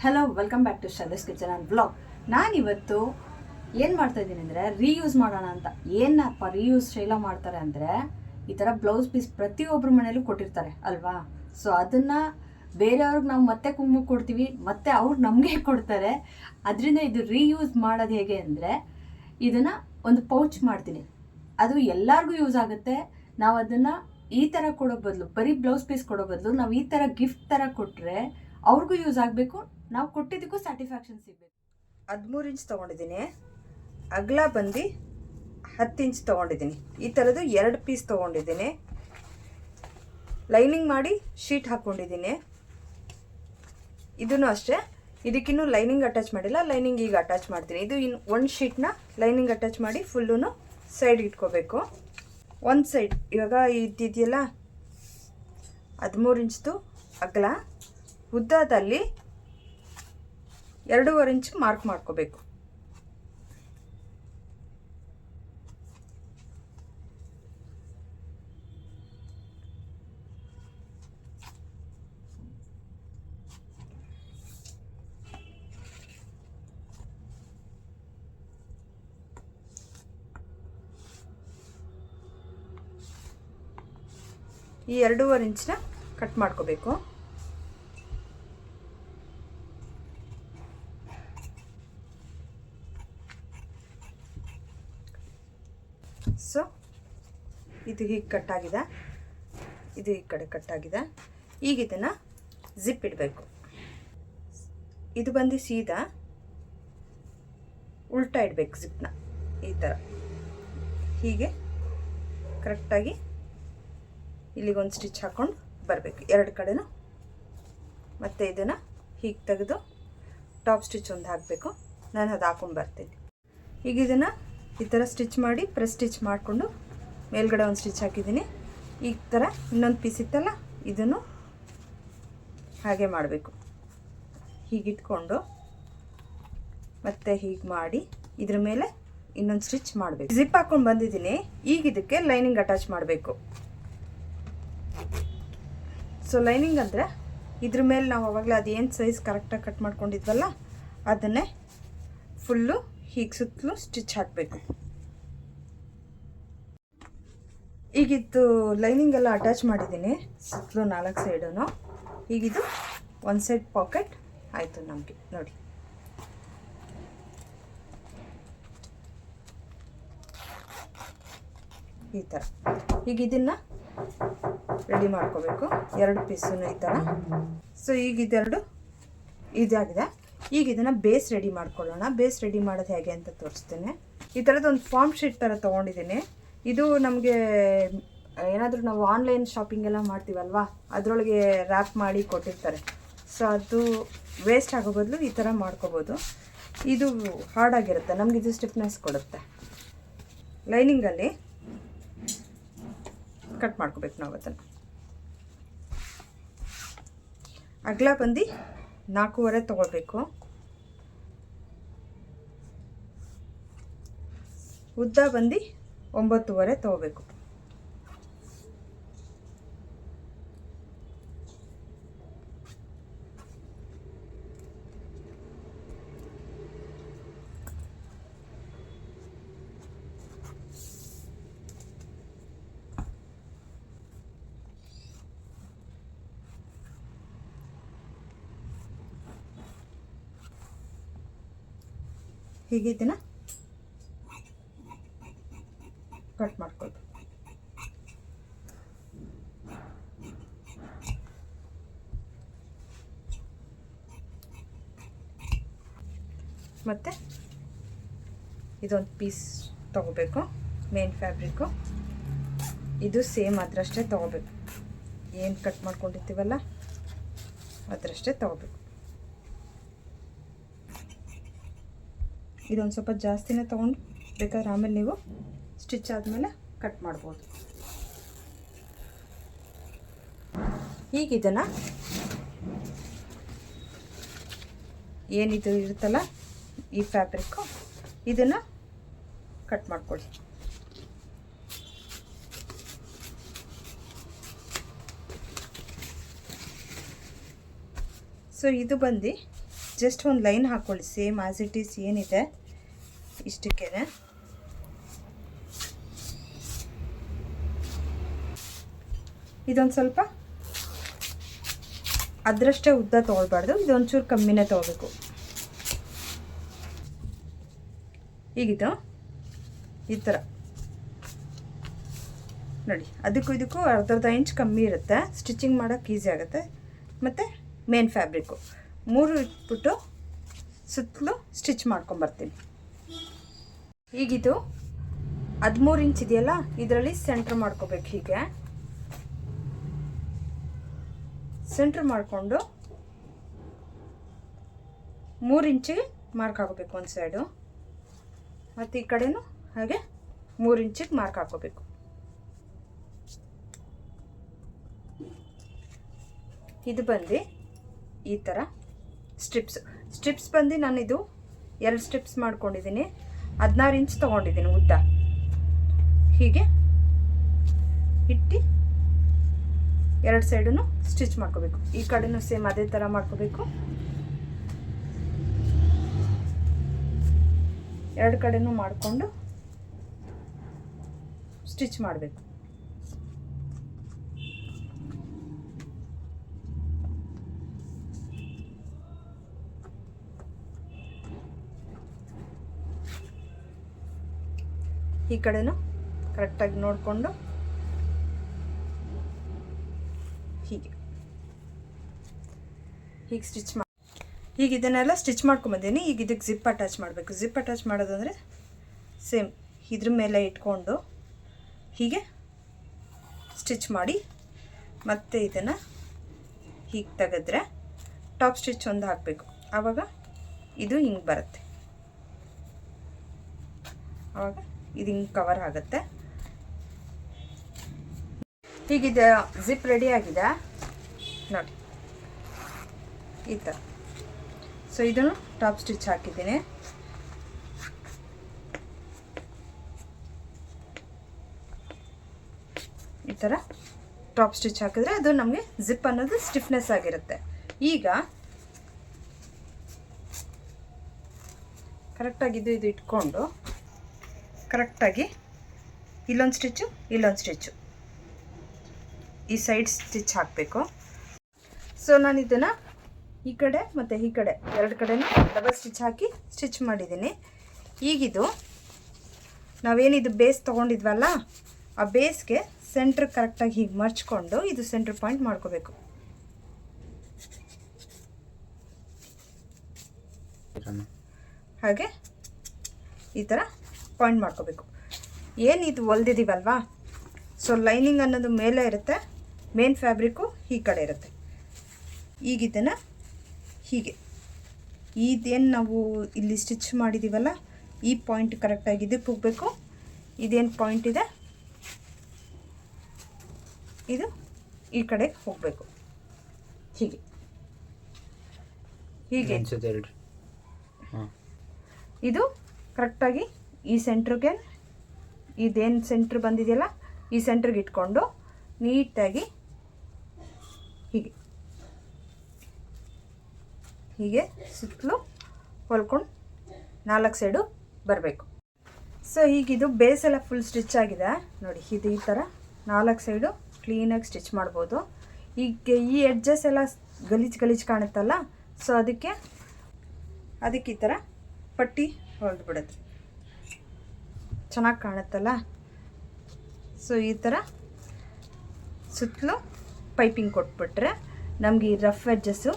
Hello, welcome back to Shraddha's kitchen and vlog. ನಾನಿವತ್ತು ಏನು ಮಾಡ್ತಾ ಇದ್ದೀನಿ ಅಂದರೆ ರೀಯೂಸ್ ಮಾಡೋಣ ಅಂತ. ಏನಪ್ಪ ರೀಯೂಸ್ ಶೈಲ ಮಾಡ್ತಾರೆ ಅಂದರೆ, ಈ ಥರ ಬ್ಲೌಸ್ ಪೀಸ್ ಪ್ರತಿಯೊಬ್ಬರ ಮನೇಲೂ ಕೊಟ್ಟಿರ್ತಾರೆ ಅಲ್ವಾ. ಸೊ ಅದನ್ನು ಬೇರೆಯವ್ರಿಗೆ ನಾವು ಮತ್ತೆ ಕುಂಕುಮ ಕೊಡ್ತೀವಿ, ಮತ್ತು ಅವ್ರು ನಮಗೆ ಕೊಡ್ತಾರೆ. ಅದರಿಂದ ಇದು ರೀಯೂಸ್ ಮಾಡೋದು ಹೇಗೆ ಅಂದರೆ, ಇದನ್ನು ಒಂದು ಪೌಚ್ ಮಾಡ್ತೀನಿ. ಅದು ಎಲ್ಲರಿಗೂ ಯೂಸ್ ಆಗುತ್ತೆ. ನಾವು ಅದನ್ನು ಈ ಥರ ಕೊಡೋ ಬದಲು, ಬರೀ ಬ್ಲೌಸ್ ಪೀಸ್ ಕೊಡೋ ಬದಲು ನಾವು ಈ ಥರ ಗಿಫ್ಟ್ ಥರ ಕೊಟ್ಟರೆ ಅವ್ರಿಗೂ ಯೂಸ್ ಆಗಬೇಕು, ನಾವು ಕೊಟ್ಟಿದ್ದಕ್ಕೂ ಸ್ಯಾಟಿಸ್ಫ್ಯಾಕ್ಷನ್ ಸಿಗಬೇಕು. 13 ಇಂಚ್ ತೊಗೊಂಡಿದ್ದೀನಿ, ಅಗಲ ಬಂದು 10 ಇಂಚ್ ತೊಗೊಂಡಿದ್ದೀನಿ. ಈ ಥರದ್ದು 2 ಪೀಸ್ ತೊಗೊಂಡಿದ್ದೀನಿ. ಲೈನಿಂಗ್ ಮಾಡಿ ಶೀಟ್ ಹಾಕ್ಕೊಂಡಿದ್ದೀನಿ. ಇದೂ ಅಷ್ಟೇ, ಇದಕ್ಕಿನ್ನೂ ಲೈನಿಂಗ್ ಅಟ್ಯಾಚ್ ಮಾಡಿಲ್ಲ. ಲೈನಿಂಗ್ ಈಗ ಅಟ್ಯಾಚ್ ಮಾಡ್ತೀನಿ. ಇದು ಇನ್ನು ಒಂದು ಶೀಟ್ನ ಲೈನಿಂಗ್ ಅಟ್ಯಾಚ್ ಮಾಡಿ ಫುಲ್ಲೂ ಸೈಡ್ ಇಟ್ಕೋಬೇಕು. ಒಂದು ಸೈಡ್ ಇವಾಗ ಇದ್ದಿದೆಯಲ್ಲ 13 ಇಂಚ್ದು ಅಗಲ, ಉದ್ದದಲ್ಲಿ 2.5 ಇಂಚ್ ಮಾರ್ಕ್ ಮಾಡ್ಕೋಬೇಕು. ಈ 2.5 ಇಂಚನ್ನ ಕಟ್ ಮಾಡ್ಕೋಬೇಕು. ಸೊ ಇದು ಹೀಗೆ ಕಟ್ಟಾಗಿದೆ, ಇದು ಈ ಕಡೆ ಕಟ್ಟಾಗಿದೆ. ಈಗ ಇದನ್ನು ಜಿಪ್ ಇಡಬೇಕು. ಇದು ಬಂದು ಸೀದಾ ಉಲ್ಟಾ ಇಡಬೇಕು ಜಿಪ್ನ. ಈ ಥರ ಹೀಗೆ ಕರೆಕ್ಟಾಗಿ ಇಲ್ಲಿಗೊಂದು ಸ್ಟಿಚ್ ಹಾಕ್ಕೊಂಡು ಬರಬೇಕು ಎರಡು ಕಡೆನೂ. ಮತ್ತು ಇದನ್ನು ಹೀಗೆ ತೆಗೆದು ಟಾಪ್ ಸ್ಟಿಚ್ ಒಂದು ಹಾಕಬೇಕು. ನಾನು ಅದು ಹಾಕ್ಕೊಂಡು ಬರ್ತೀನಿ. ಈಗ ಇದನ್ನು ಈ ಥರ ಸ್ಟಿಚ್ ಮಾಡಿ ಪ್ರೆಸ್ ಸ್ಟಿಚ್ ಮಾಡಿಕೊಂಡು ಮೇಲ್ಗಡೆ ಒಂದು ಸ್ಟಿಚ್ ಹಾಕಿದ್ದೀನಿ. ಈ ಥರ ಇನ್ನೊಂದು ಪೀಸ್ ಇತ್ತಲ್ಲ, ಇದನ್ನು ಹಾಗೆ ಮಾಡಬೇಕು. ಹೀಗಿಟ್ಕೊಂಡು ಮತ್ತೆ ಹೀಗೆ ಮಾಡಿ ಇದ್ರ ಮೇಲೆ ಇನ್ನೊಂದು ಸ್ಟಿಚ್ ಮಾಡಬೇಕು. ಜಿಪ್ ಹಾಕ್ಕೊಂಡು ಬಂದಿದ್ದೀನಿ. ಈಗ ಇದಕ್ಕೆ ಲೈನಿಂಗ್ ಅಟ್ಯಾಚ್ ಮಾಡಬೇಕು. ಸೊ ಲೈನಿಂಗ್ ಅಂದರೆ ಇದ್ರ ಮೇಲೆ ನಾವು ಅವಾಗಲೇ ಅದೇನು ಸೈಜ್ ಕರೆಕ್ಟಾಗಿ ಕಟ್ ಮಾಡ್ಕೊಂಡಿದ್ವಲ್ಲ ಅದನ್ನೇ ಫುಲ್ಲು ಹೀಗೆ ಸುತ್ತಲೂ ಸ್ಟಿಚ್ ಹಾಕಬೇಕು. ಈಗಿದ್ದು ಲೈನಿಂಗ್ ಎಲ್ಲ ಅಟ್ಯಾಚ್ ಮಾಡಿದ್ದೀನಿ ಸುತ್ತಲೂ 4 ಸೈಡೂ. ಈಗಿದು ಒಂದು ಸೈಡ್ ಪಾಕೆಟ್ ಆಯಿತು ನಮಗೆ. ನೋಡಿ, ಈ ಥರ. ಈಗ ಇದನ್ನು ರೆಡಿ ಮಾಡ್ಕೋಬೇಕು, 2 ಪೀಸನ್ನು ಈ ಥರ. ಸೊ ಈಗ ಇದೆರಡು ಇದಾಗಿದೆ. ಈಗ ಇದನ್ನು ಬೇಸ್ ರೆಡಿ ಮಾಡ್ಕೊಳ್ಳೋಣ. ಬೇಸ್ ರೆಡಿ ಮಾಡೋದು ಹೇಗೆ ಅಂತ ತೋರಿಸ್ತೇನೆ. ಈ ಥರದ್ದು ಒಂದು ಫಾರ್ಮ್ ಶೀಟ್ ಥರ ತೊಗೊಂಡಿದ್ದೀನಿ. ಇದು ನಮಗೆ ಏನಾದರೂ ನಾವು ಆನ್ಲೈನ್ ಶಾಪಿಂಗ್ ಎಲ್ಲ ಮಾಡ್ತೀವಲ್ವಾ, ಅದರೊಳಗೆ ರ್ಯಾಪ್ ಮಾಡಿ ಕೊಟ್ಟಿರ್ತಾರೆ. ಸೊ ಅದು ವೇಸ್ಟ್ ಆಗೋ ಬದಲು ಈ ಥರ ಮಾಡ್ಕೋಬೋದು. ಇದು ಹಾರ್ಡಾಗಿರುತ್ತೆ, ನಮಗೆ ಇದು ಸ್ಟಿಫ್ನೆಸ್ ಕೊಡುತ್ತೆ. ಲೈನಿಂಗಲ್ಲಿ ಕಟ್ ಮಾಡ್ಕೋಬೇಕು ನಾವು ಅದನ್ನು. ಅಗಲ ಬಂದು 4.5 ತೊಗೊಳ್ಬೇಕು. ಉದ್ದ ಬಂದು 9.5 ತೊಗೋಬೇಕು. ಹೀಗೆ ಇದನ್ನು ಕಟ್ ಮಾಡ್ಕೊಳ್ಳಿ. ಮತ್ತು ಇದೊಂದು ಪೀಸ್ ತೊಗೋಬೇಕು, ಮೇನ್ ಫ್ಯಾಬ್ರಿಕ್ಕು. ಇದು ಸೇಮ್ ಅದರಷ್ಟೇ ತೊಗೋಬೇಕು. ಏನು ಕಟ್ ಮಾಡ್ಕೊಂಡಿರ್ತೀವಲ್ಲ ಅದರಷ್ಟೇ ತೊಗೋಬೇಕು. ಇದೊಂದು ಸ್ವಲ್ಪ ಜಾಸ್ತಿನೇ ತೊಗೊಂಡು ಬೇಕಾದ್ರೆ ಆಮೇಲೆ ನೀವು ಸ್ಟಿಚ್ ಆದಮೇಲೆ ಕಟ್ ಮಾಡ್ಬೋದು. ಈಗ ಇದನ್ನು ಏನಿದು ಇರುತ್ತಲ್ಲ ಈ ಫ್ಯಾಬ್ರಿಕ್ಕು, ಇದನ್ನು ಕಟ್ ಮಾಡ್ಕೊಳ್ಳಿ. ಸೊ ಇದು ಬಂದು ಜಸ್ಟ್ ಒಂದು ಲೈನ್ ಹಾಕ್ಕೊಳ್ಳಿ, ಸೇಮ್ ಆ್ಯಸ್ ಇಟ್ ಈಸ್ ಏನಿದೆ ಇಷ್ಟಕ್ಕೇ. ಇದೊಂದು ಸ್ವಲ್ಪ ಅದರಷ್ಟೇ ಉದ್ದ ತೊಗೊಳ್ಬಾರ್ದು, ಇದೊಂಚೂರು ಕಮ್ಮಿನೇ ತೊಗೋಬೇಕು. ಈಗಿದು ಈ ಥರ ನೋಡಿ, ಅದಕ್ಕೂ ಇದಕ್ಕೂ ಅರ್ಧ ಇಂಚ್ ಕಮ್ಮಿ ಇರುತ್ತೆ, ಸ್ಟಿಚಿಂಗ್ ಮಾಡೋಕ್ಕೆ ಈಸಿ ಆಗುತ್ತೆ. ಮತ್ತು ಮೇನ್ ಫ್ಯಾಬ್ರಿಕ್ಕು 3 ಇಟ್ಬಿಟ್ಟು ಸುತ್ತಲೂ ಸ್ಟಿಚ್ ಮಾಡ್ಕೊಂಬರ್ತೀನಿ. ಈಗಿದು 13 ಇಂಚ್ ಇದೆಯಲ್ಲ, ಇದರಲ್ಲಿ ಸೆಂಟ್ರ್ ಮಾಡ್ಕೋಬೇಕು. ಹೀಗೆ ಸೆಂಟ್ರ್ ಮಾಡಿಕೊಂಡು 3 ಇಂಚಿಗೆ ಮಾರ್ಕ್ ಹಾಕೋಬೇಕು ಒಂದು ಸೈಡು, ಮತ್ತು ಈ ಕಡೆನೂ ಹಾಗೆ 3 ಇಂಚಿಗೆ ಮಾರ್ಕ್ ಹಾಕೋಬೇಕು. ಇದು ಬಂದು ಈ ಥರ ಸ್ಟ್ರಿಪ್ಸ್ ಬಂದು ನಾನಿದು 2 ಸ್ಟ್ರಿಪ್ಸ್ ಮಾಡ್ಕೊಂಡಿದ್ದೀನಿ, 16 ಇಂಚ್ ತೊಗೊಂಡಿದ್ದೀನಿ ಉದ್ದ. ಹೀಗೆ ಇಟ್ಟು 2 ಸೈಡನ್ನು ಸ್ಟಿಚ್ ಮಾಡ್ಕೋಬೇಕು. ಈ ಕಡೆನೂ ಸೇಮ್ ಅದೇ ಥರ ಮಾಡ್ಕೋಬೇಕು, 2 ಕಡೆನೂ ಮಾಡಿಕೊಂಡು ಸ್ಟಿಚ್ ಮಾಡಬೇಕು. ಈ ಕಡೆನೂ ಕರೆಕ್ಟಾಗಿ ನೋಡಿಕೊಂಡು ಹೀಗೆ ಸ್ಟಿಚ್ ಮಾಡಿ, ಈಗ ಇದನ್ನೆಲ್ಲ ಸ್ಟಿಚ್ ಮಾಡ್ಕೊಂಬಂದೀನಿ. ಈಗ ಇದಕ್ಕೆ ಜಿಪ್ ಅಟ್ಯಾಚ್ ಮಾಡಬೇಕು. ಜಿಪ್ ಅಟ್ಯಾಚ್ ಮಾಡೋದಂದರೆ ಸೇಮ್ ಇದ್ರ ಮೇಲೆ ಇಟ್ಕೊಂಡು ಹೀಗೆ ಸ್ಟಿಚ್ ಮಾಡಿ, ಮತ್ತು ಇದನ್ನು ಹೀಗೆ ತೆಗೆದ್ರೆ ಟಾಪ್ ಸ್ಟಿಚ್ ಒಂದು ಹಾಕಬೇಕು. ಆವಾಗ ಇದು ಹಿಂಗೆ ಬರುತ್ತೆ, ಆವಾಗ ಇದು ಹಿಂಗೆ ಕವರ್ ಆಗುತ್ತೆ. ಹೀಗಿದೆ, ಜಿಪ್ ರೆಡಿ ಆಗಿದೆ ನೋಡಿ ಈ ಥರ. ಸೊ ಇದನ್ನು ಟಾಪ್ ಸ್ಟಿಚ್ ಹಾಕಿದ್ದೀನಿ. ಈ ಥರ ಟಾಪ್ ಸ್ಟಿಚ್ ಹಾಕಿದ್ರೆ ಅದು ನಮಗೆ ಜಿಪ್ ಅನ್ನೋದು ಸ್ಟಿಫ್ನೆಸ್ ಆಗಿರುತ್ತೆ. ಈಗ ಕರೆಕ್ಟಾಗಿ ಇದು ಇಟ್ಕೊಂಡು ಕರೆಕ್ಟಾಗಿ ಇಲ್ಲೊಂದು ಸ್ಟಿಚ್ಚು ಇಲ್ಲೊಂದು ಸ್ಟಿಚ್ಚು ಈ ಸೈಡ್ ಸ್ಟಿಚ್ ಹಾಕಬೇಕು. ಸೊ ನಾನು ಇದನ್ನು ಈ ಕಡೆ ಮತ್ತು ಈ ಕಡೆ 2 ಕಡೆನೂ ಡಬಲ್ ಸ್ಟಿಚ್ ಹಾಕಿ ಸ್ಟಿಚ್ ಮಾಡಿದ್ದೀನಿ. ಈಗಿದು ನಾವೇನಿದು ಬೇಸ್ ತೊಗೊಂಡಿದ್ವಲ್ಲ, ಆ ಬೇಸ್ಗೆ ಸೆಂಟ್ರ್ ಕರೆಕ್ಟಾಗಿ ಹೀಗೆ ಮರ್ಚ್ಕೊಂಡು ಇದು ಸೆಂಟ್ರ್ ಪಾಯಿಂಟ್ ಮಾಡ್ಕೋಬೇಕು. ಹಾಗೆ ಈ ಥರ ಪಾಯಿಂಟ್ ಮಾಡ್ಕೋಬೇಕು. ಏನಿದು ಹೊಲ್ದಿದ್ದೀವಲ್ವಾ, ಸೊ ಲೈನಿಂಗ್ ಅನ್ನೋದು ಮೇಲೆ ಇರುತ್ತೆ, ಮೇನ್ ಫ್ಯಾಬ್ರಿಕ್ಕು ಈ ಕಡೆ ಇರುತ್ತೆ. ಈಗ ಇದನ್ನು ಹೀಗೆ ಇದೇನು ನಾವು ಇಲ್ಲಿ ಸ್ಟಿಚ್ ಮಾಡಿದ್ದೀವಲ್ಲ, ಈ ಪಾಯಿಂಟ್ ಕರೆಕ್ಟಾಗಿ ಇದಕ್ಕೆ ಹೋಗಬೇಕು. ಇದೇನು ಪಾಯಿಂಟ್ ಇದೆ ಇದು ಈ ಕಡೆ ಹೋಗಬೇಕು. ಹೀಗೆ ಇದು ಕರೆಕ್ಟಾಗಿ ಈ ಸೆಂಟ್ರಿಗೆ, ಇದೇನು ಸೆಂಟ್ರ್ ಬಂದಿದೆಯಲ್ಲ ಈ ಸೆಂಟ್ರಿಗೆ ಇಟ್ಕೊಂಡು ನೀಟಾಗಿ ಹೀಗೆ ಸುತ್ತಲೂ ಹೊಲ್ಕೊಂಡು 4 ಸೈಡು ಬರಬೇಕು. ಸೊ ಈಗಿದು ಬೇಸೆಲ್ಲ ಫುಲ್ ಸ್ಟಿಚ್ ಆಗಿದೆ ನೋಡಿ. ಇದು ಈ ಥರ 4 ಸೈಡು ಕ್ಲೀನಾಗಿ ಸ್ಟಿಚ್ ಮಾಡ್ಬೋದು. ಈಗ ಈ ಎಡ್ಜಸ್ ಎಲ್ಲ ಗಲೀಜು ಕಾಣುತ್ತಲ್ಲ, ಸೊ ಅದಕ್ಕೆ ಈ ಥರ ಪಟ್ಟಿ ಹೊಲ್ದು ಬಿಡುತ್ತೆ, ಚೆನ್ನಾಗಿ ಕಾಣುತ್ತಲ್ಲ. ಸೊ ಈ ಥರ ಸುತ್ತಲೂ ಪೈಪಿಂಗ್ ಕೊಟ್ಬಿಟ್ರೆ ನಮಗೆ ಈ ರಫ್ ಎಡ್ಜಸ್ಸು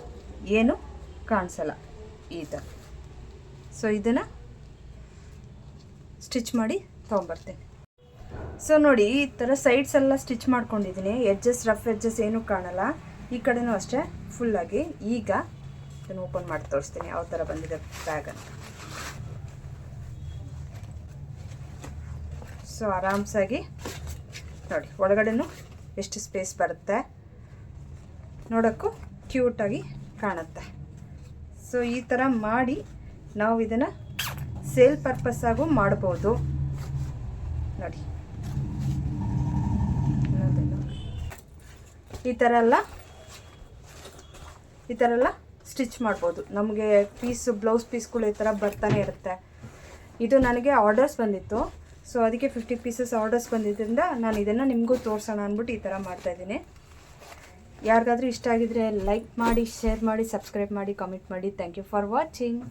ಏನು ಕಾಣಿಸಲ್ಲ ಈ ಥರ. ಸೊ ಇದನ್ನು ಸ್ಟಿಚ್ ಮಾಡಿ ತೊಗೊಂಬರ್ತೇನೆ. ಸೊ ನೋಡಿ ಈ ಥರ ಸೈಡ್ಸ್ ಎಲ್ಲ ಸ್ಟಿಚ್ ಮಾಡ್ಕೊಂಡಿದ್ದೀನಿ, ಎಡ್ಜಸ್ ರಫ್ ಎಡ್ಜಸ್ ಏನೂ ಕಾಣಲ್ಲ. ಈ ಕಡೆನೂ ಅಷ್ಟೇ ಫುಲ್ಲಾಗಿ. ಈಗ ಇದನ್ನು ಓಪನ್ ಮಾಡಿ ತೋರಿಸ್ತೀನಿ ಯಾವ ಥರ ಬಂದಿದೆ ಬ್ಯಾಗ್ ಅಂತ. ಸೊ ಆರಾಮ್ಸಾಗಿ ನೋಡಿ, ಒಳಗಡೆನೂ ಎಷ್ಟು ಸ್ಪೇಸ್ ಬರುತ್ತೆ, ನೋಡೋಕ್ಕೂ ಕ್ಯೂಟಾಗಿ ಕಾಣುತ್ತೆ. ಸೊ ಈ ಥರ ಮಾಡಿ ನಾವು ಇದನ್ನು ಸೇಲ್ ಪರ್ಪಸ್ಸಾಗೂ ಮಾಡ್ಬೋದು ನೋಡಿ. ಈ ಥರ ಎಲ್ಲ ಸ್ಟಿಚ್ ಮಾಡ್ಬೋದು. ನಮಗೆ ಬ್ಲೌಸ್ ಪೀಸ್ಗಳು ಈ ಥರ ಬರ್ತಾನೆ ಇರುತ್ತೆ. ಇದು ನನಗೆ ಆರ್ಡರ್ಸ್ ಬಂದಿತ್ತು, ಸೊ ಅದಕ್ಕೆ 50 ಪೀಸಸ್ ಆರ್ಡರ್ಸ್ ಬಂದಿದ್ದರಿಂದ ನಾನು ಇದನ್ನು ನಿಮಗೂ ತೋರಿಸೋಣ ಅಂದ್ಬಿಟ್ಟು ಈ ಥರ ಮಾಡ್ತಾಯಿದ್ದೀನಿ. ಯಾರಿಗಾದ್ರೂ ಇಷ್ಟ ಆಗಿದ್ರೆ ಲೈಕ್ ಮಾಡಿ, ಶೇರ್ ಮಾಡಿ, ಸಬ್ಸ್ಕ್ರೈಬ್ ಮಾಡಿ, ಕಾಮೆಂಟ್ ಮಾಡಿ. Thank you for watching.